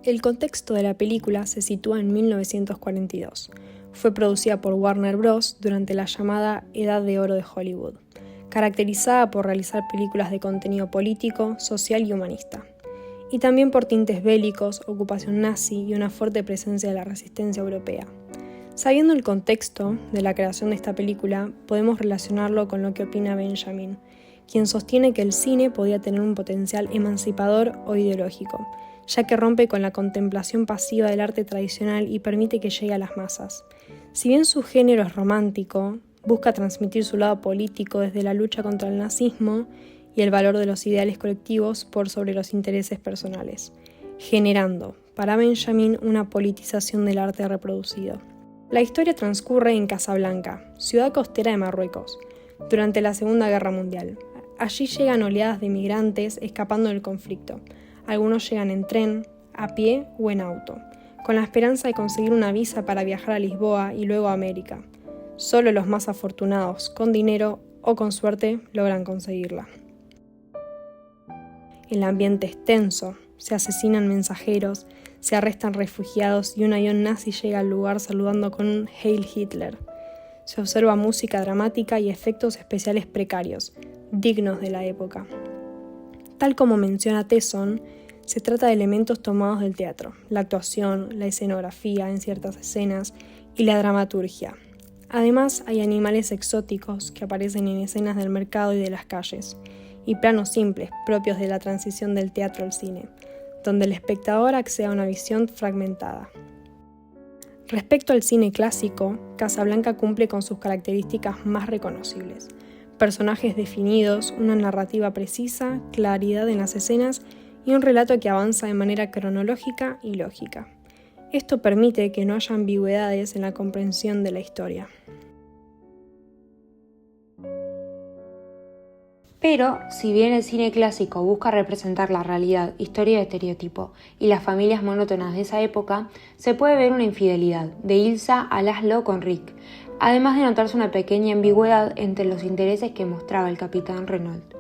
El contexto de la película se sitúa en 1942. Fue producida por Warner Bros. Durante la llamada Edad de Oro de Hollywood, caracterizada por realizar películas de contenido político, social y humanista, y también por tintes bélicos, ocupación nazi y una fuerte presencia de la resistencia europea. Sabiendo el contexto de la creación de esta película, podemos relacionarlo con lo que opina Benjamin, quien sostiene que el cine podía tener un potencial emancipador o ideológico, ya que rompe con la contemplación pasiva del arte tradicional y permite que llegue a las masas. Si bien su género es romántico, busca transmitir su lado político desde la lucha contra el nazismo y el valor de los ideales colectivos por sobre los intereses personales, generando, para Benjamin, una politización del arte reproducido. La historia transcurre en Casablanca, ciudad costera de Marruecos, durante la Segunda Guerra Mundial. Allí llegan oleadas de migrantes escapando del conflicto. Algunos llegan en tren, a pie o en auto, con la esperanza de conseguir una visa para viajar a Lisboa y luego a América. Solo los más afortunados, con dinero o con suerte, logran conseguirla. El ambiente es tenso, se asesinan mensajeros, se arrestan refugiados y un avión nazi llega al lugar saludando con un Heil Hitler. Se observa música dramática y efectos especiales precarios, dignos de la época. Tal como menciona Tesson, se trata de elementos tomados del teatro, la actuación, la escenografía en ciertas escenas y la dramaturgia. Además, hay animales exóticos que aparecen en escenas del mercado y de las calles, y planos simples propios de la transición del teatro al cine, donde el espectador accede a una visión fragmentada. Respecto al cine clásico, Casablanca cumple con sus características más reconocibles: personajes definidos, una narrativa precisa, claridad en las escenas y un relato que avanza de manera cronológica y lógica. Esto permite que no haya ambigüedades en la comprensión de la historia. Pero, si bien el cine clásico busca representar la realidad, historia de estereotipo y las familias monótonas de esa época, se puede ver una infidelidad de Ilsa a Laszlo con Rick, además de notarse una pequeña ambigüedad entre los intereses que mostraba el capitán Renault.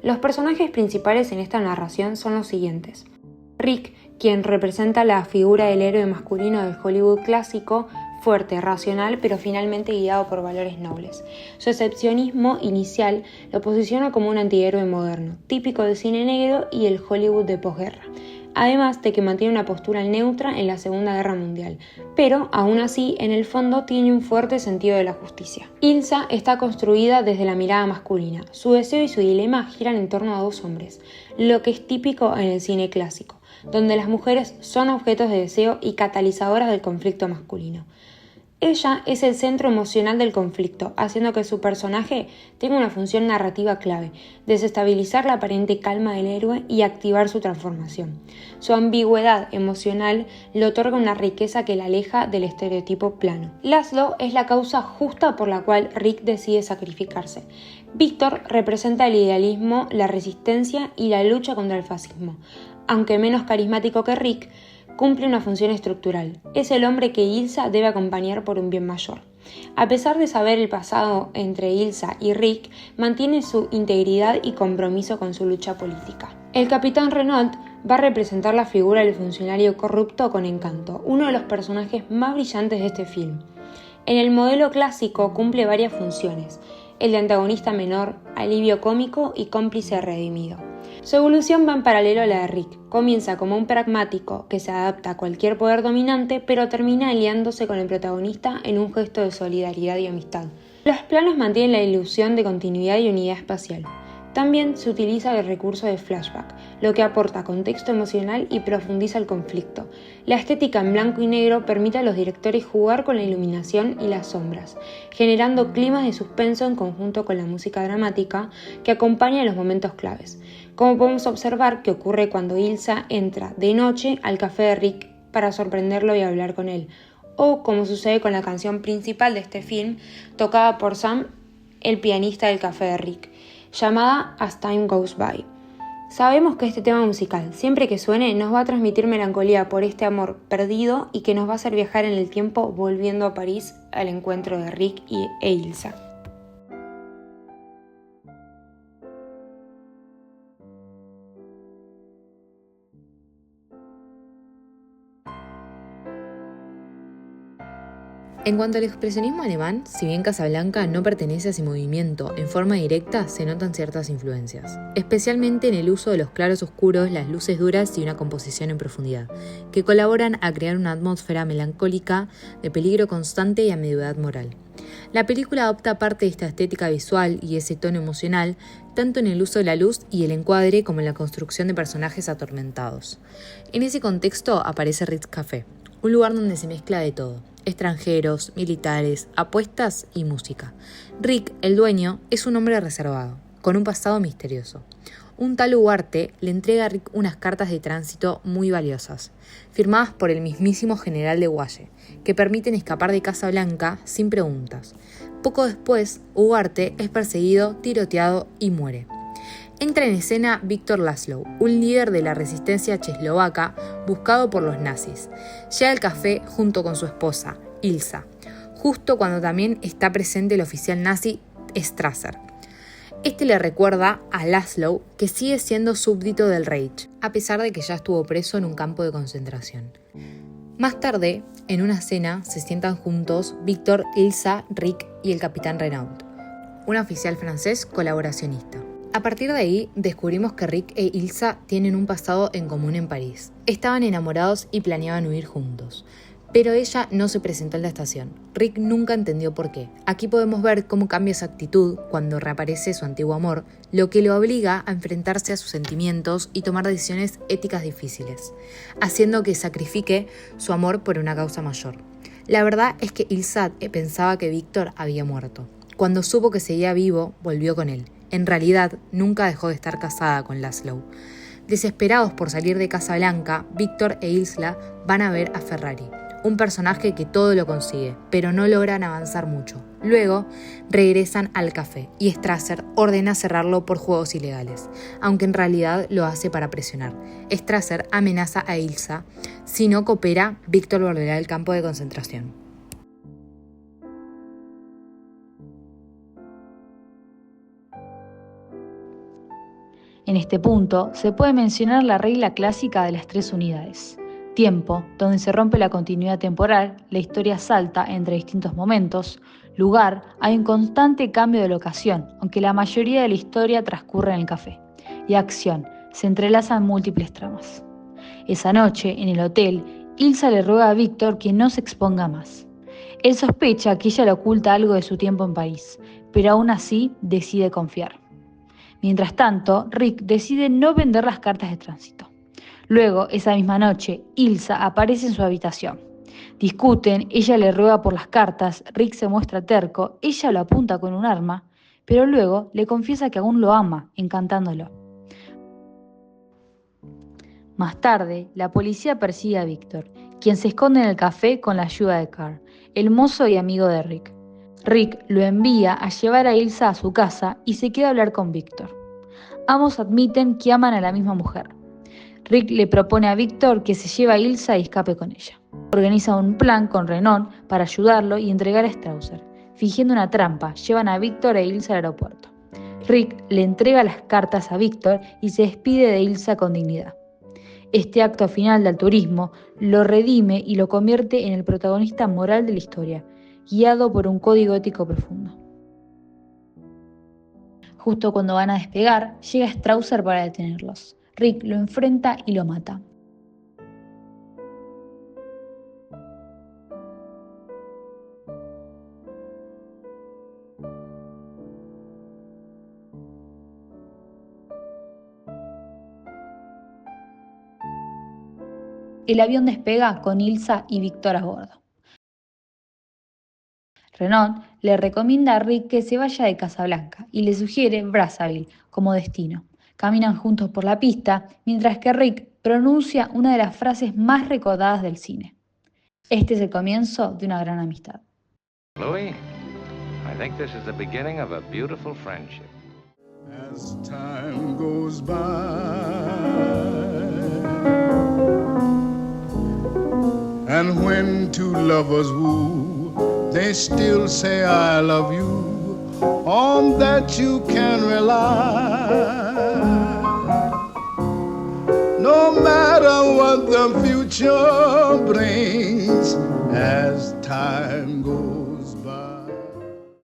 Los personajes principales en esta narración son los siguientes. Rick, quien representa la figura del héroe masculino del Hollywood clásico, fuerte, racional, pero finalmente guiado por valores nobles. Su excepcionismo inicial lo posiciona como un antihéroe moderno, típico del cine negro y el Hollywood de posguerra, además de que mantiene una postura neutra en la Segunda Guerra Mundial, pero aún así en el fondo tiene un fuerte sentido de la justicia. Ilsa está construida desde la mirada masculina. Su deseo y su dilema giran en torno a dos hombres, lo que es típico en el cine clásico, donde las mujeres son objetos de deseo y catalizadoras del conflicto masculino. Ella es el centro emocional del conflicto, haciendo que su personaje tenga una función narrativa clave: desestabilizar la aparente calma del héroe y activar su transformación. Su ambigüedad emocional le otorga una riqueza que la aleja del estereotipo plano. Laszlo es la causa justa por la cual Rick decide sacrificarse. Víctor representa el idealismo, la resistencia y la lucha contra el fascismo. Aunque menos carismático que Rick, cumple una función estructural. Es el hombre que Ilsa debe acompañar por un bien mayor. A pesar de saber el pasado entre Ilsa y Rick, mantiene su integridad y compromiso con su lucha política. El capitán Renault va a representar la figura del funcionario corrupto con encanto, uno de los personajes más brillantes de este film. En el modelo clásico cumple varias funciones: el de antagonista menor, alivio cómico y cómplice redimido. Su evolución va en paralelo a la de Rick. Comienza como un pragmático que se adapta a cualquier poder dominante, pero termina aliándose con el protagonista en un gesto de solidaridad y amistad. Los planos mantienen la ilusión de continuidad y unidad espacial. También se utiliza el recurso de flashback, lo que aporta contexto emocional y profundiza el conflicto. La estética en blanco y negro permite a los directores jugar con la iluminación y las sombras, generando climas de suspenso en conjunto con la música dramática que acompaña los momentos claves, como podemos observar que ocurre cuando Ilsa entra de noche al café de Rick para sorprenderlo y hablar con él, o como sucede con la canción principal de este film, tocada por Sam, el pianista del café de Rick, llamada As Time Goes By. Sabemos que este tema musical, siempre que suene, nos va a transmitir melancolía por este amor perdido y que nos va a hacer viajar en el tiempo volviendo a París al encuentro de Rick e Ilsa. En cuanto al expresionismo alemán, si bien Casablanca no pertenece a ese movimiento en forma directa, se notan ciertas influencias, especialmente en el uso de los claros oscuros, las luces duras y una composición en profundidad, que colaboran a crear una atmósfera melancólica de peligro constante y ambigüedad moral. La película adopta parte de esta estética visual y ese tono emocional, tanto en el uso de la luz y el encuadre como en la construcción de personajes atormentados. En ese contexto aparece Ritz Café, un lugar donde se mezcla de todo: extranjeros, militares, apuestas y música. Rick, el dueño, es un hombre reservado, con un pasado misterioso. Un tal Ugarte le entrega a Rick unas cartas de tránsito muy valiosas, firmadas por el mismísimo general de Guaye, que permiten escapar de Casablanca sin preguntas. Poco después, Ugarte es perseguido, tiroteado y muere. Entra en escena Víctor Laszlo, un líder de la resistencia checoslovaca buscado por los nazis. Llega al café junto con su esposa, Ilsa, justo cuando también está presente el oficial nazi Strasser. Este le recuerda a Laszlo que sigue siendo súbdito del Reich, a pesar de que ya estuvo preso en un campo de concentración. Más tarde, en una cena, se sientan juntos Víctor, Ilsa, Rick y el capitán Renaud, un oficial francés colaboracionista. A partir de ahí, descubrimos que Rick e Ilsa tienen un pasado en común en París. Estaban enamorados y planeaban huir juntos, pero ella no se presentó en la estación. Rick nunca entendió por qué. Aquí podemos ver cómo cambia su actitud cuando reaparece su antiguo amor, lo que lo obliga a enfrentarse a sus sentimientos y tomar decisiones éticas difíciles, haciendo que sacrifique su amor por una causa mayor. La verdad es que Ilsa pensaba que Víctor había muerto. Cuando supo que seguía vivo, volvió con él. En realidad, nunca dejó de estar casada con Laszlo. Desesperados por salir de Casablanca, Víctor e Ilsa van a ver a Ferrari, un personaje que todo lo consigue, pero no logran avanzar mucho. Luego, regresan al café y Strasser ordena cerrarlo por juegos ilegales, aunque en realidad lo hace para presionar. Strasser amenaza a Ilsa: si no coopera, Víctor volverá al campo de concentración. En este punto, se puede mencionar la regla clásica de las 3 unidades. Tiempo, donde se rompe la continuidad temporal, la historia salta entre distintos momentos. Lugar, hay un constante cambio de locación, aunque la mayoría de la historia transcurre en el café. Y acción, se entrelazan múltiples tramas. Esa noche, en el hotel, Ilsa le ruega a Víctor que no se exponga más. Él sospecha que ella le oculta algo de su tiempo en París, pero aún así decide confiar. Mientras tanto, Rick decide no vender las cartas de tránsito. Luego, esa misma noche, Ilsa aparece en su habitación. Discuten, ella le ruega por las cartas, Rick se muestra terco, ella lo apunta con un arma, pero luego le confiesa que aún lo ama, encantándolo. Más tarde, la policía persigue a Víctor, quien se esconde en el café con la ayuda de Carl, el mozo y amigo de Rick. Rick lo envía a llevar a Ilsa a su casa y se queda a hablar con Víctor. Ambos admiten que aman a la misma mujer. Rick le propone a Víctor que se lleve a Ilsa y escape con ella. Organiza un plan con Renaud para ayudarlo y entregar a Strasser. Fingiendo una trampa, llevan a Víctor e Ilsa al aeropuerto. Rick le entrega las cartas a Víctor y se despide de Ilsa con dignidad. Este acto final de altruismo lo redime y lo convierte en el protagonista moral de la historia, guiado por un código ético profundo. Justo cuando van a despegar, llega Strasser para detenerlos. Rick lo enfrenta y lo mata. El avión despega con Ilsa y Víctor a bordo. Renaud le recomienda a Rick que se vaya de Casablanca y le sugiere Brazzaville como destino. Caminan juntos por la pista, mientras que Rick pronuncia una de las frases más recordadas del cine. Este es el comienzo de una gran amistad. Louis, I think this is the beginning of a beautiful friendship. As time goes by, and when two lovers woo, they still say I love you, on that you can rely. No matter what the future brings, as time goes goes by.